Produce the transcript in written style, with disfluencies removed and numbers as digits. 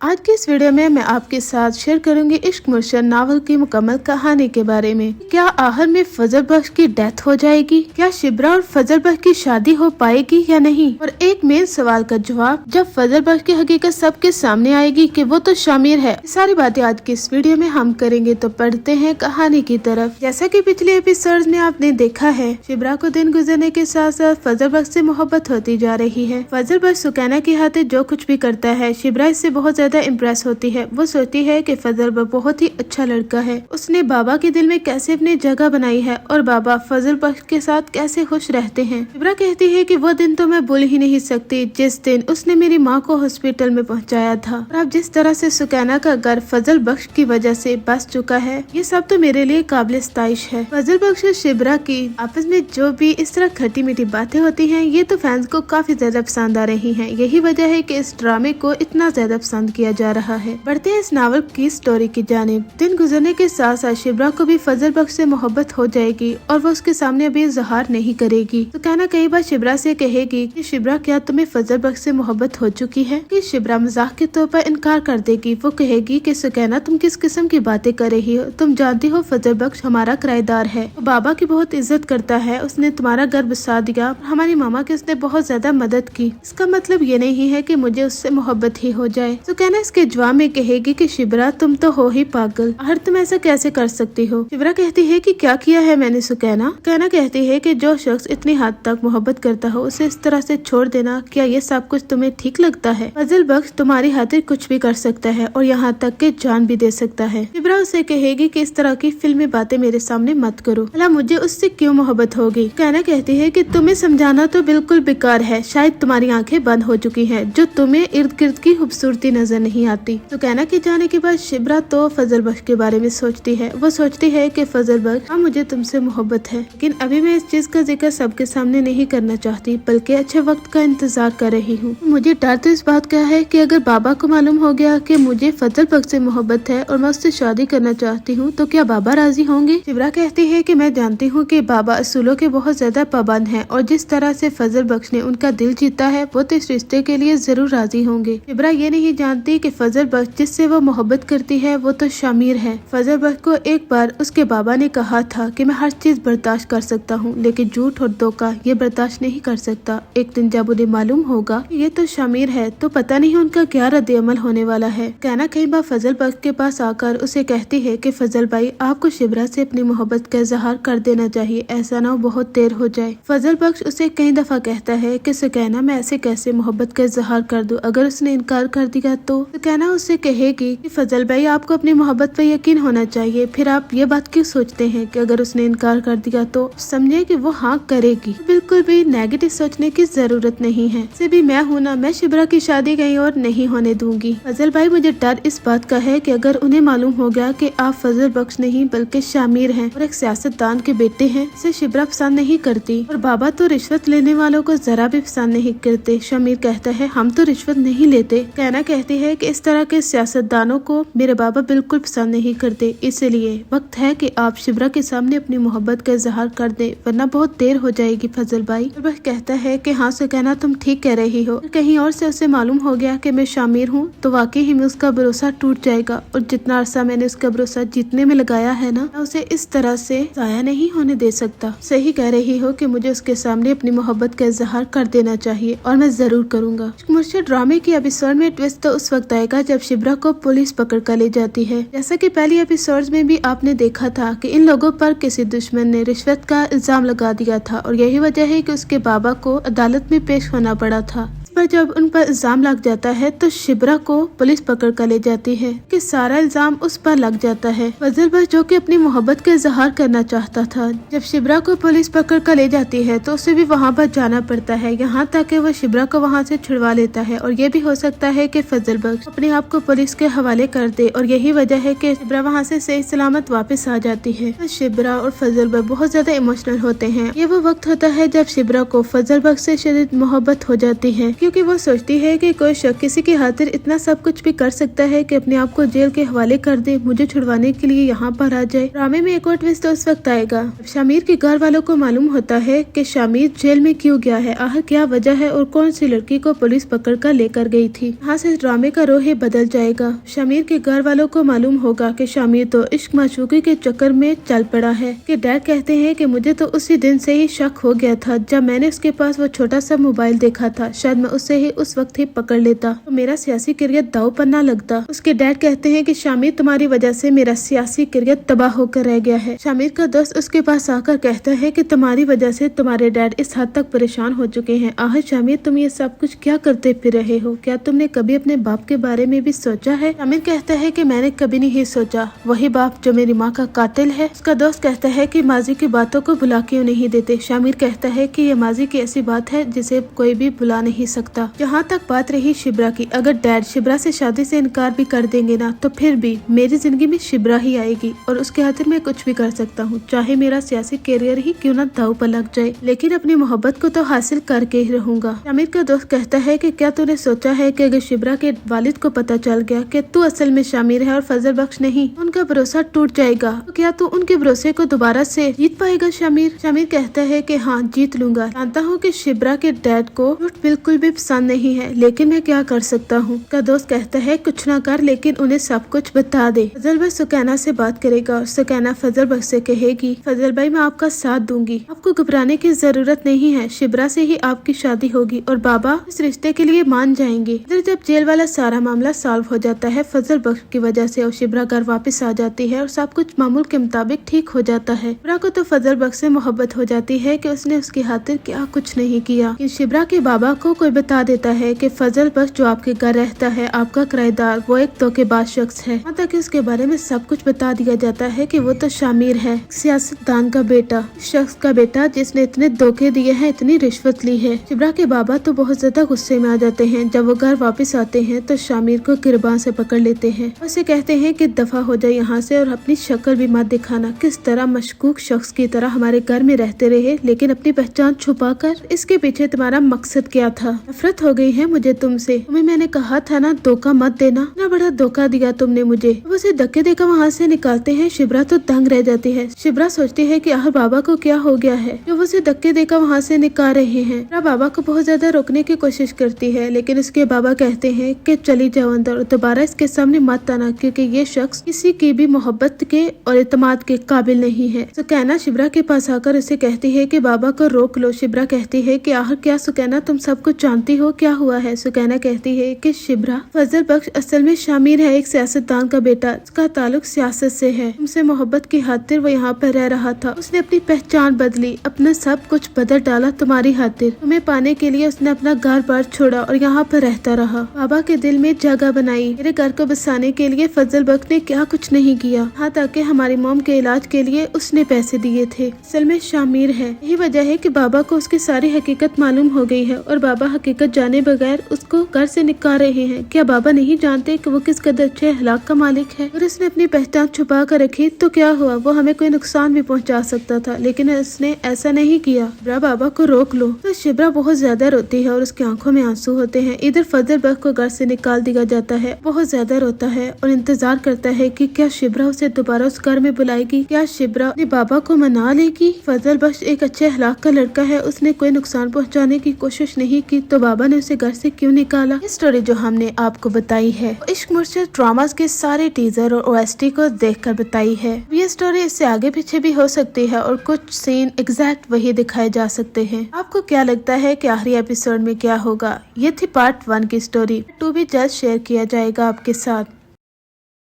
आज की इस वीडियो में मैं आपके साथ शेयर करूंगी इश्क मुर्शद नावल की मुकम्मल कहानी के बारे में। क्या आखिर में फजल बख्श की डेथ हो जाएगी? क्या शिब्रा और फजल बख्श की शादी हो पाएगी या नहीं? और एक मेन सवाल का जवाब जब फजल बख्श की हकीकत सबके सामने आएगी कि वो तो शामिर है। सारी बातें आज की इस वीडियो में हम करेंगे, तो पढ़ते हैं कहानी की तरफ। जैसा कि पिछले एपिसोड में आपने देखा है, शिब्रा को दिन गुजरने के साथ साथ फजल बख्श से मोहब्बत होती जा रही है। फजल बख्श सुकैना की खातिर जो कुछ भी करता है, शिब्रा इससे बहुत ज्यादा इम्प्रेस होती है। वो सोचती है कि फजल बख्श बहुत ही अच्छा लड़का है, उसने बाबा के दिल में कैसे अपनी जगह बनाई है और बाबा फजल बख्श के साथ कैसे खुश रहते हैं। शिब्रा कहती है कि वो दिन तो मैं भूल ही नहीं सकती जिस दिन उसने मेरी माँ को हॉस्पिटल में पहुँचाया था, और अब जिस तरह से सुकैना का घर फजल बख्श की वजह से बस चुका है, ये सब तो मेरे लिए काबिल स्ताइश है। फजल बख्श और शिब्रा की आपस में जो भी इस तरह खट्टी मीठी बातें होती हैं, ये तो फैंस को काफी ज्यादा पसंद आ रही हैं। यही वजह है कि इस ड्रामे को इतना ज्यादा पसंद किया जा रहा है। बढ़ते हैं इस नावल की स्टोरी की जानिब। दिन गुजरने के साथ साथ शिब्रा को भी फजल बख्श से मोहब्बत हो जाएगी और वो उसके सामने अभी इजहार नहीं करेगी। तो कहना कई बार शिब्रा से कहेगी कि शिब्रा क्या तुम्हें फजल बख्श से मोहब्बत हो चुकी है? कि शिब्रा मजाक के तौर पर इनकार कर देगी। वो कहेगी कि सुकैना तुम किस किस्म की बातें कर रही हो, तुम जानती हो फजल बख्श हमारा किराएदार है, वो बाबा की बहुत इज्जत करता है, उसने तुम्हारा घर बसा दिया, हमारी मामा की उसने बहुत ज्यादा मदद की, इसका मतलब ये नहीं है कि मुझे उससे मोहब्बत ही हो जाए। सुकैना इसके जवाब में कहेगी कि शिब्रा तुम तो हो ही पागल, हर तुम ऐसा कैसे कर सकती हो? शिब्रा कहती है कि क्या किया है मैंने सुकैना? कहना कहती है कि जो शख्स इतनी हद तक मोहब्बत करता हो उसे इस तरह से छोड़ देना, क्या ये सब कुछ तुम्हें ठीक लगता है? फजल बख्श तुम्हारी खातिर कुछ भी कर सकता है और यहाँ तक के जान भी दे सकता है। शिब्रा उसे कहेगी कि इस तरह की फिल्मी बातें मेरे सामने मत करो, भला मुझे उससे क्यों मोहब्बत होगी? कहना कहती है कि तुम्हें समझाना तो बिल्कुल बेकार है, शायद तुम्हारी आंखें बंद हो चुकी हैं, जो तुम्हें इर्द गिर्द की खूबसूरती नजर नहीं आती। तो कहना के जाने के बाद शिब्रा तो फजल बख्श के बारे में सोचती है। वो सोचती है कि फजल बख्श, हाँ मुझे तुमसे मोहब्बत है, लेकिन अभी मैं इस चीज का जिक्र सबके सामने नहीं करना चाहती, बल्कि अच्छे वक्त का इंतजार कर रही हूँ। मुझे डर तो इस बात का है कि अगर बाबा को मालूम हो गया कि मुझे फजल बख्श से मोहब्बत है और मैं उससे शादी करना चाहती हूँ, तो क्या बाबा राजी होंगे? शिब्रा कहती है कि मैं जानती हूँ कि बाबा असूलों के बहुत ज्यादा पाबंद हैं और जिस तरह से फजल बख्श ने उनका दिल जीता है, वो तो इस रिश्ते के लिए जरूर राजी होंगे। शिब्रा ये नहीं जानती कि फजल बख्श जिससे वो मोहब्बत करती है वो तो शामिर है। फजल बख्श को एक बार उसके बाबा ने कहा था कि मैं हर चीज बर्दाश्त कर सकता हूँ, लेकिन झूठ और धोखा ये बर्दाश्त नहीं कर सकता। एक दिन जब उन्हें मालूम होगा कि ये तो शामिर है, तो पता नहीं उनका क्या रद्द अमल होने वाला है। कहना कई बार फजल बख्श के पास आकर उसे कहती है कि फजल भाई, आपको शिब्रा से अपनी मोहब्बत का इजहार कर देना चाहिए, ऐसा ना हो बहुत देर हो जाए। फजल बख्श उसे कई दफा कहता है कि सुकैना मैं ऐसे कैसे मोहब्बत का इजहार कर दूं, अगर उसने इनकार कर दिया तो? सुकैना उससे कहेगी कि फजल भाई, आपको अपनी मोहब्बत पर यकीन होना चाहिए, फिर आप ये बात क्यों सोचते हैं कि अगर उसने इनकार कर दिया तो? समझे कि वो हाँ करेगी, बिल्कुल भी नेगेटिव सोचने की जरूरत नहीं है। से भी मैं हूँ ना, मैं शिब्रा की शादी कहीं और नहीं होने दूंगी। फजल भाई, मुझे डर इस बात का है कि अगर उन्हें मालूम हो गया कि आप फजल बख्श नहीं बल्कि शामिर हैं और एक सियासतदान के बेटे हैं, इसे शिब्रा पसंद नहीं करती, और बाबा तो रिश्वत लेने वालों को जरा भी पसंद नहीं करते। शामिर कहता है हम तो रिश्वत नहीं लेते। कहना कहती है कि इस तरह के सियासतदानों को मेरे बाबा बिल्कुल पसंद नहीं करते, इसलिए वक्त है कि आप शिब्रा के सामने अपनी मोहब्बत का इजहार कर दें, वरना बहुत देर हो जाएगी फजल भाई। वह कहता है कि हाँ सुकैना, तुम ठीक कह रही हो, कहीं और से उसे मालूम हो गया कि मैं शामिर हूँ तो वाकई ही में उसका भरोसा टूट जाएगा, और जितना अरसा मैंने उसका भरोसा जीतने में लगाया है ना, मैं उसे इस तरह से जाया नहीं होने दे सकता। सही कह रही हो कि मुझे उसके सामने अपनी मोहब्बत का इजहार कर देना चाहिए, और मैं जरूर करूंगा। मुर्शद ड्रामे की एपिसोड में ट्विस्ट तो उस वक्त आएगा जब शिब्रा को पुलिस पकड़ कर ले जाती है। जैसा कि पहली एपिसोड में भी आपने देखा था कि इन लोगों पर किसी दुश्मन ने रिश्वत का इल्जाम लगा दिया था, और यही वजह है कि उसके बाबा को अदालत में पेश होना पड़ा था। पर जब उन पर इल्जाम लग जाता है तो शिब्रा को पुलिस पकड़ कर ले जाती है कि सारा इल्जाम उस पर लग जाता है। फजल बख्श जो कि अपनी मोहब्बत का इजहार करना चाहता था, जब शिब्रा को पुलिस पकड़ कर ले जाती है तो उसे भी वहाँ पर जाना पड़ता है, यहाँ तक कि वो शिब्रा को वहाँ से छुड़वा लेता है। और ये भी हो सकता है कि फजल बख्श अपने आप को पुलिस के हवाले कर दे, और यही वजह है कि शिब्रा वहाँ से सही सलामत वापस आ जाती है। तो शिब्रा और फजल बख्श बहुत ज्यादा इमोशनल होते हैं। ये वो वक्त होता है जब शिब्रा को फजल बख्श से शदीद मोहब्बत हो जाती है कि क्योंकि वो सोचती है कि कोई शख्स किसी की खातिर इतना सब कुछ भी कर सकता है कि अपने आप को जेल के हवाले कर दे, मुझे छुड़वाने के लिए यहाँ पर आ जाए। ड्रामे में एक और ट्विस्ट उस वक्त आएगा शामिर के घर वालों को मालूम होता है कि शामिर जेल में क्यों गया है, आखिर क्या वजह है और कौन सी लड़की को पुलिस पकड़ कर लेकर गई थी। यहाँ से ड्रामे का रोह बदल जाएगा। शामिर के घर वालों को मालूम होगा कि शामिर तो इश्क माशूकी के चक्कर में चल पड़ा है। कि डैड कहते हैं कि मुझे तो उसी दिन से ही शक हो गया था जब मैंने उसके पास वो छोटा सा मोबाइल देखा था, शायद मैं उसे ही उस वक्त ही पकड़ लेता तो मेरा सियासी करियर दांव पर ना लगता। उसके डैड कहते हैं कि शामिर तुम्हारी वजह से मेरा सियासी करियर तबाह होकर रह गया है। शामिर का दोस्त उसके पास आकर कहता है कि तुम्हारी वजह से तुम्हारे डैड इस हद तक परेशान हो चुके हैं। आखिर शामिर तुम ये सब कुछ क्या करते फिर रहे हो, क्या तुमने कभी अपने बाप के बारे में भी सोचा है। शामिर कहता है कि मैंने कभी नहीं सोचा, वही बाप जो मेरी माँ का कातिल है। उसका दोस्त कहता है कि माजी की बातों को भुला क्यों नहीं देते। शामिर कहता है कि ये माजी की ऐसी बात है जिसे कोई भी भुला नहीं सकता। जहाँ तक बात रही शिब्रा की, अगर डैड शिब्रा से शादी से इनकार भी कर देंगे ना तो फिर भी मेरी जिंदगी में शिब्रा ही आएगी और उसके खातिर मैं कुछ भी कर सकता हूँ, चाहे मेरा सियासी करियर ही क्यों ना दांव पर लग जाए, लेकिन अपनी मोहब्बत को तो हासिल करके ही रहूंगा। शामिर का दोस्त कहता है कि क्या तूने सोचा है कि अगर शिब्रा के वालिद को पता चल गया कि तू असल में शामिर है और फजल बख्श नहीं, उनका भरोसा टूट जाएगा, तो क्या तू उनके भरोसे को दोबारा से जीत पाएगा। शामिर कहता है कि हाँ जीत लूंगा। जानता हूँ कि शिब्रा के डैड को झूठ बिल्कुल भी पसंद नहीं है, लेकिन मैं क्या कर सकता हूँ। का दोस्त कहता है कुछ ना कर, लेकिन उन्हें सब कुछ बता दे। फजल भाई सुकैना से बात करेगा और सुकैना फजल बख्श से कहेगी फजल भाई मैं आपका साथ दूंगी, आपको घबराने की जरूरत नहीं है, शिब्रा से ही आपकी शादी होगी और बाबा इस रिश्ते के लिए मान जाएंगे। इधर जब जेल वाला सारा मामला सॉल्व हो जाता है फजल बख्श की वजह से और शिब्रा घर वापस आ जाती है और सब कुछ मामूल के मुताबिक ठीक हो जाता है। शिब्रा को तो फजल बख्श से मोहब्बत हो जाती है कि उसने उसकी खातिर क्या कुछ नहीं किया। शिब्रा के बाबा को कोई बता देता है कि फजल बख्श जो आपके घर रहता है, आपका किराएदार, वो एक धोखेबाज शख्स है। यहाँ तक उसके बारे में सब कुछ बता दिया जाता है कि वो तो शामिर है, सियासतदान का बेटा, शख्स का बेटा जिसने इतने धोखे दिए हैं, इतनी रिश्वत ली है। शिब्रा के बाबा तो बहुत ज्यादा गुस्से में आ जाते हैं। जब वो घर वापस आते हैं तो शामिर को गिरबान से पकड़ लेते हैं, उसे कहते हैं कि दफा हो जाए यहाँ से और अपनी शक्ल भी मत दिखाना। किस तरह मशकूक शख्स की तरह हमारे घर में रहते रहे लेकिन अपनी पहचान छुपा कर, इसके पीछे तुम्हारा मकसद क्या था। नफरत हो गई है मुझे तुमसे, तुम्हें मैंने कहा था ना धोखा मत देना, इतना बड़ा धोखा दिया तुमने मुझे। उसे धक्के देकर वहाँ से निकालते हैं। शिब्रा तो दंग रह जाती है। शिब्रा सोचती है कि आखिर बाबा को क्या हो गया है जो उसे धक्के देकर वहाँ से निकाल रहे हैं। शिब्रा बाबा को बहुत ज्यादा रोकने की कोशिश करती है लेकिन उसके बाबा कहते हैं कि चली जाओ अंदर और दोबारा इसके सामने मत आना, क्योंकि ये शख्स किसी की भी मोहब्बत के और एतमाद के काबिल नहीं है। सुकैना शिब्रा के पास आकर उसे कहती है कि बाबा को रोक लो। शिब्रा कहती है कि आखिर क्या सुकैना तुम सब कुछ जानती हो, क्या हुआ है। सुकैना कहती है कि शिब्रा फजल बख्श असल में शामिर है, एक सियासतदान का बेटा, उसका ताल्लुक सियासत से है। तुमसे मोहब्बत की खातिर वो यहाँ पर रह रहा था, उसने अपनी पहचान बदली, अपना सब कुछ बदल डाला तुम्हारी खातिर। तुम्हें पाने के लिए उसने अपना घर बार छोड़ा और यहाँ पर रहता रहा। बाबा के दिल में जगह बनाई। मेरे घर को बसाने के लिए फजल बख्श ने क्या कुछ नहीं किया, यहाँ तक कि हमारी मॉम के इलाज के लिए उसने पैसे दिए थे। असल में शामिर है। यही वजह है कि बाबा को उसकी सारी हकीकत मालूम हो गई है और बाबा हकीकत जाने बगैर उसको घर से निकाल रहे हैं। क्या बाबा नहीं जानते कि वो किस कदर अच्छे अखलाक का मालिक है। और उसने अपनी पहचान छुपा कर रखी तो क्या हुआ, वो हमें कोई नुकसान भी पहुंचा सकता था, लेकिन उसने ऐसा नहीं किया। शिब्रा बाबा को रोक लो। तो शिब्रा बहुत ज्यादा रोती है और उसकी आंखों में आंसू होते हैं। इधर फजल बख्श को घर से निकाल दिया जाता है, बहुत ज्यादा रोता है और इंतजार करता है कि क्या शिब्रा उसे दोबारा उस घर में बुलाएगी, क्या शिब्रा अपने बाबा को मना लेगी। फजल बख्श एक अच्छे अखलाक का लड़का है, उसने कोई नुकसान पहुंचाने की कोशिश नहीं की, तो बाबा ने उसे घर से क्यों निकाला। ये स्टोरी जो हमने आपको बताई है इश्क मुर्शिद ड्रामास के सारे टीजर और OST को देखकर बताई है। ये स्टोरी इससे आगे पीछे भी हो सकती है और कुछ सीन एग्जैक्ट वही दिखाए जा सकते हैं। आपको क्या लगता है कि आखिरी एपिसोड में क्या होगा। ये थी पार्ट 1 की स्टोरी। 2 भी जल्द शेयर किया जाएगा आपके साथ।